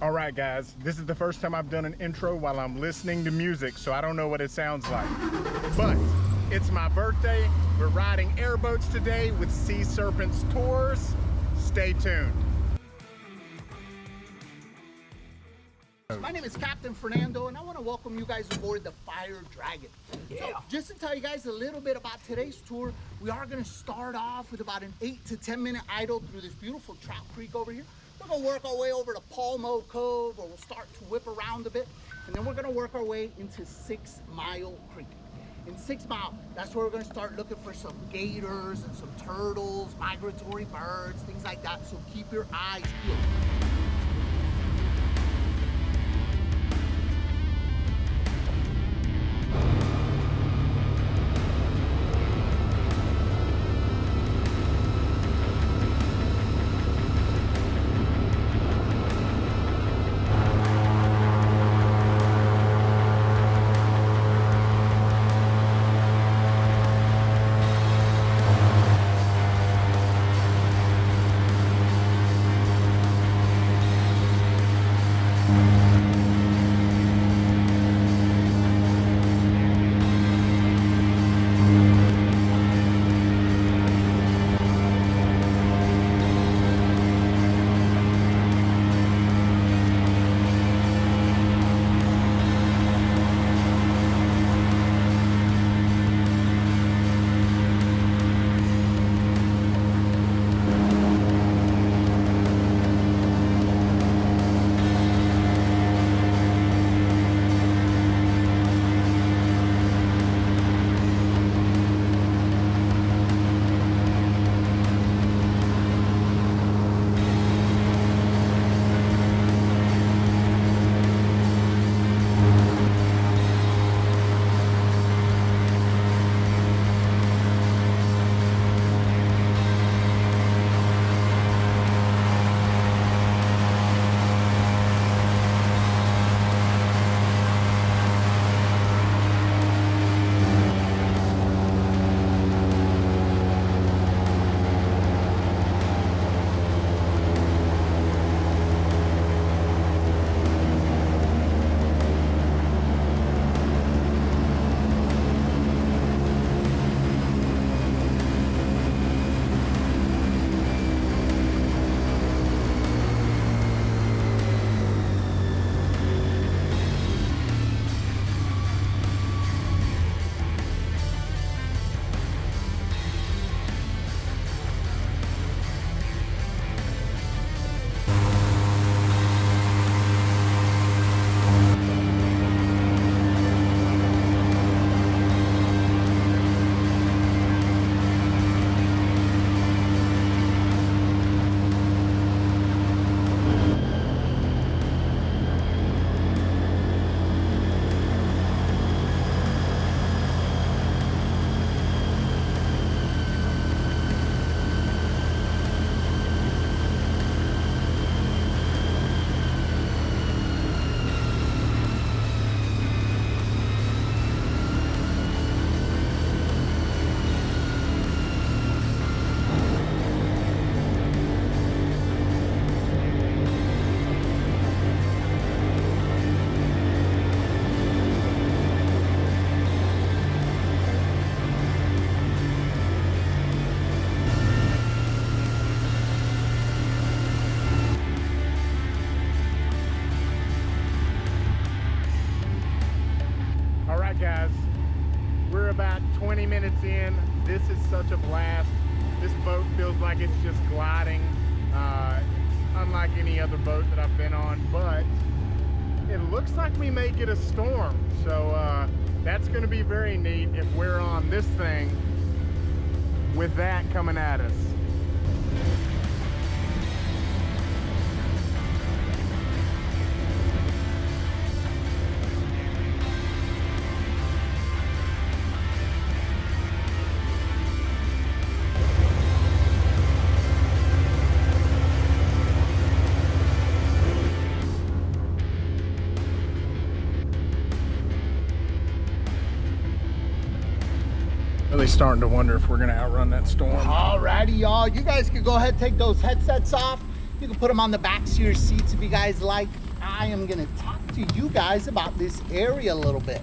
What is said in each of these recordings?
All right, guys, this is the first time I've done an intro while I'm listening to music, so I don't know what it sounds like. But it's my birthday. We're riding airboats today with Sea Serpent Tours. Stay tuned. My name is Captain Fernando, and I want to welcome you guys aboard the Fire Dragon. Yeah. So, just to tell you guys a little bit about today's tour, we are going to start off with about an 8 to 10 minute idle through this beautiful trout creek over here. We're going to work our way over to Palmo Cove, where we'll start to whip around a bit, and then we're going to work our way into 6 Mile Creek. In 6 Mile, that's where we're going to start looking for some gators and some turtles, migratory birds, things like that, so keep your eyes peeled. Guys, we're about 20 minutes in. This is such a blast. This boat feels like it's just gliding. It's unlike any other boat that I've been on, but it looks like we may get a storm. So that's going to be very neat if we're on this thing with that coming at us. Really starting to wonder if we're gonna outrun that storm. Alrighty, y'all. You guys can go ahead and take those headsets off. You can put them on the backs of your seats if you guys like. I am gonna talk to you guys about this area a little bit.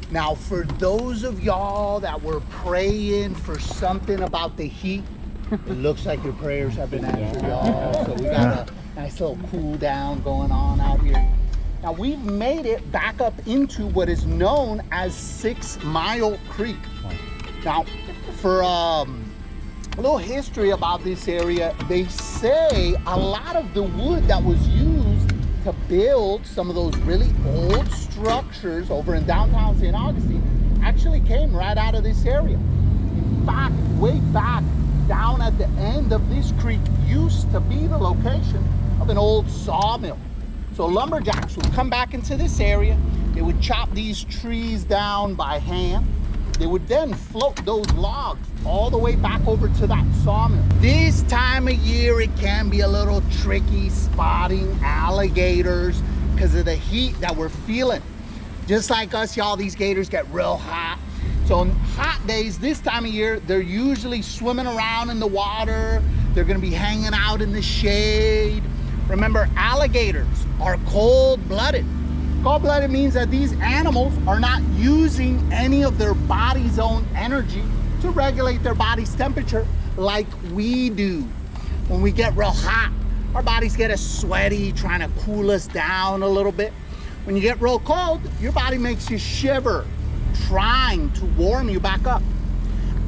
Now, for those of y'all that were praying for something about the heat, it looks like your prayers have been answered, y'all. So we got a nice little cool down going on out here. Now, we've made it back up into what is known as 6 Mile Creek. Now, for a little history about this area, they say a lot of the wood that was used to build some of those really old structures over in downtown St. Augustine actually came right out of this area. In fact, way back down at the end of this creek used to be the location of an old sawmill. So lumberjacks would come back into this area, they would chop these trees down by hand. They would then float those logs all the way back over to that sawmill. This time of year, it can be a little tricky spotting alligators because of the heat that we're feeling. Just like us, y'all, these gators get real hot. So on hot days, this time of year, they're usually swimming around in the water. They're gonna be hanging out in the shade. Remember, alligators are cold-blooded. Cold-blooded means that these animals are not using any of their body's own energy to regulate their body's temperature like we do. When we get real hot, our bodies get us sweaty, trying to cool us down a little bit. When you get real cold, your body makes you shiver, trying to warm you back up.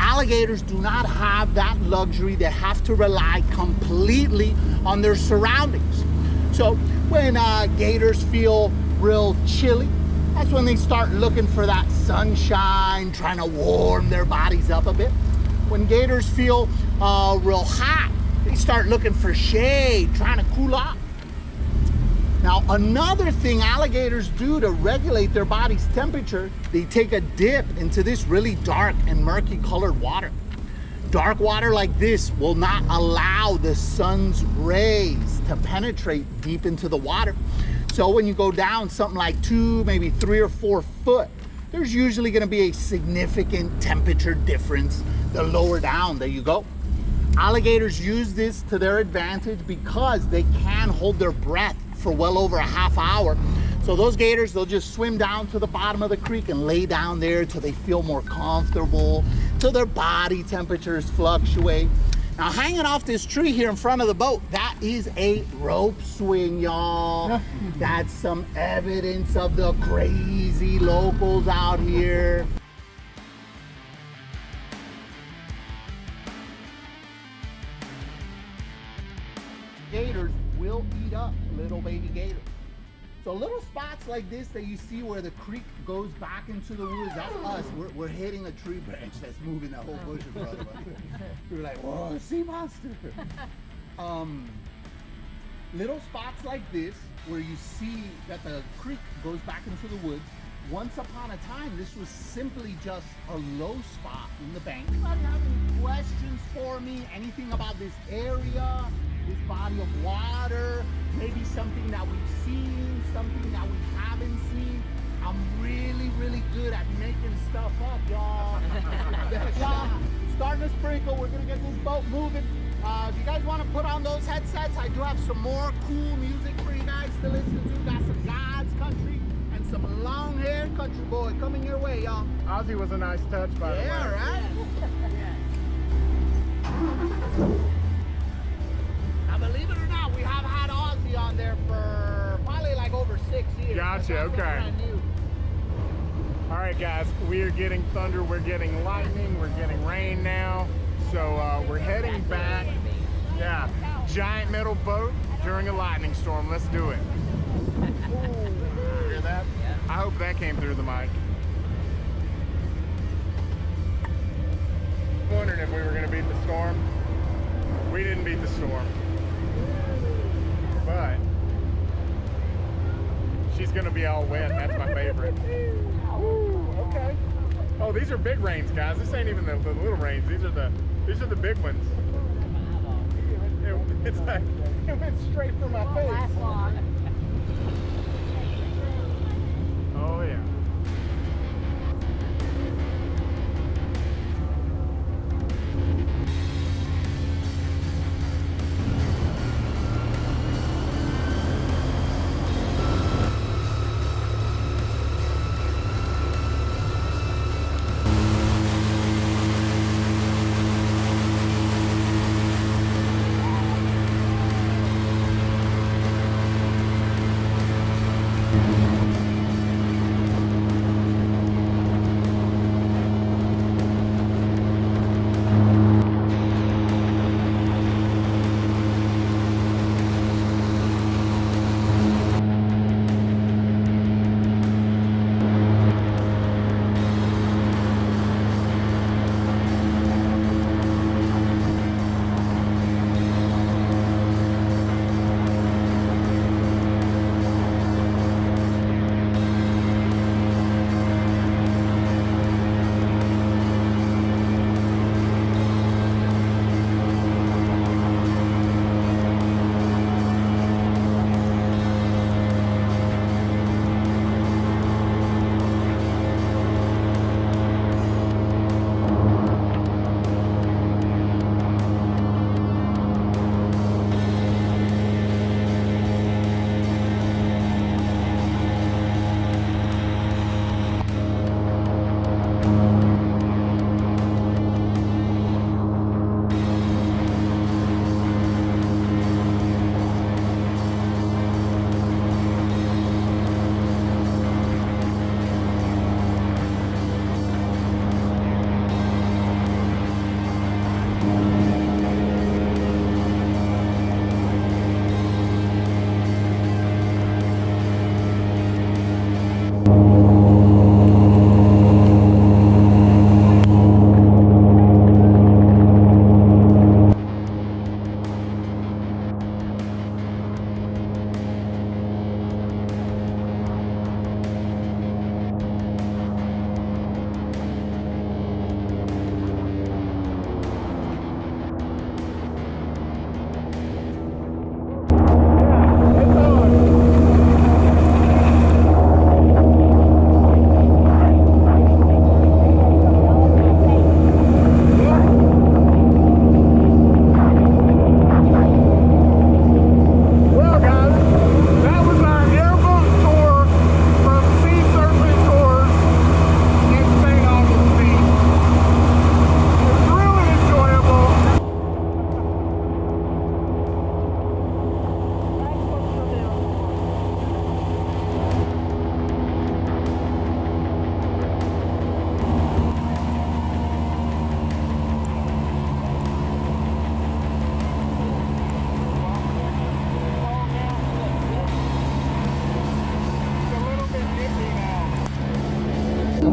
Alligators do not have that luxury. They have to rely completely on their surroundings. So when gators feel real chilly, that's when they start looking for that sunshine, trying to warm their bodies up a bit. When gators feel real hot, they start looking for shade, trying to cool off. Now, another thing alligators do to regulate their body's temperature, they take a dip into this really dark and murky colored water. Dark water like this will not allow the sun's rays to penetrate deep into the water. So when you go down something like 2, maybe 3 or 4 foot, there's usually gonna be a significant temperature difference the lower down that you go. Alligators use this to their advantage because they can hold their breath for well over a half hour. So those gators, they'll just swim down to the bottom of the creek and lay down there till they feel more comfortable, till their body temperatures fluctuate. Now, hanging off this tree here in front of the boat, that is a rope swing, y'all. That's some evidence of the crazy locals out here. Gators will eat up little baby gators. So little spots like this that you see where the creek goes back into the woods, that's us. We're hitting a tree branch that's moving that whole bush in front of us. We're like, whoa, sea monster. Little spots like this where you see that the creek goes back into the woods. Once upon a time, this was simply just a low spot in the bank. Anybody have any questions for me? Anything about this area, this body of water? Maybe something that we've seen, something that we haven't seen. I'm really, really good at making stuff up, y'all. Starting to sprinkle. We're gonna get this boat moving. If you guys want to put on those headsets, I do have some more cool music for you guys to listen to. Got some God's country and some long-haired country boy coming your way, y'all. Ozzy was a nice touch, by the way. Yeah, right? Now, believe it or not, we have had Ozzy on there for probably like over 6 years. Gotcha, okay. Brand new. All right, guys, we are getting thunder, we're getting lightning, we're getting rain now. So we're heading back. Yeah, giant metal boat during a lightning storm. Let's do it. Ooh, hear that? I hope that came through the mic. Wondering if we were going to beat the storm. We didn't beat the storm. But she's going to be all wet. That's my favorite. Ooh, okay. Oh, these are big rains, guys. This ain't even the little rains. These are the big ones. It's like it went straight through my face. Oh yeah.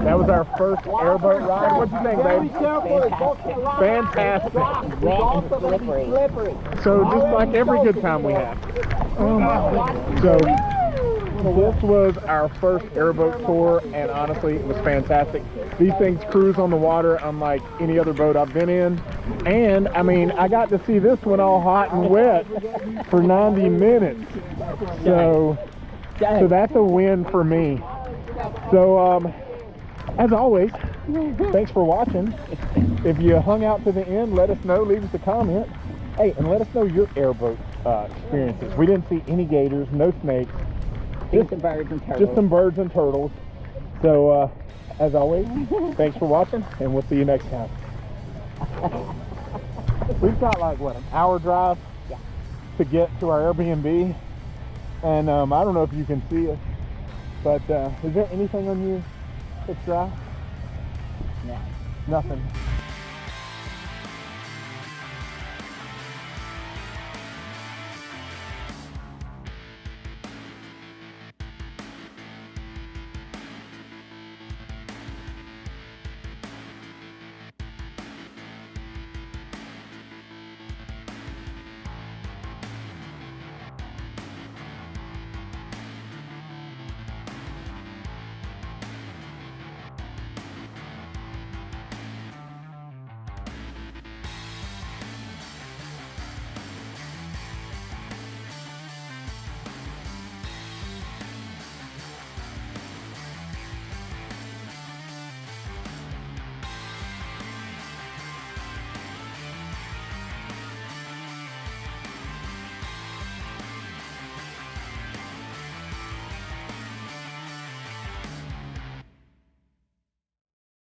That was our first airboat ride. What'd you think, babe? Fantastic. Slippery. So just like every good time we had. So this was our first airboat tour, and honestly, it was fantastic. These things cruise on the water unlike any other boat I've been in. And I mean, I got to see this one all hot and wet for 90 minutes. So that's a win for me. So as always, thanks for watching. If you hung out to the end, let us know, leave us a comment. Hey, and let us know your airboat experiences. We didn't see any gators, no snakes. Just some birds and turtles. Just some birds and turtles. So, as always, thanks for watching, and we'll see you next time. We've got like, what, an hour drive to get to our Airbnb. And I don't know if you can see us, but is there anything on you that's dry? No. Nothing.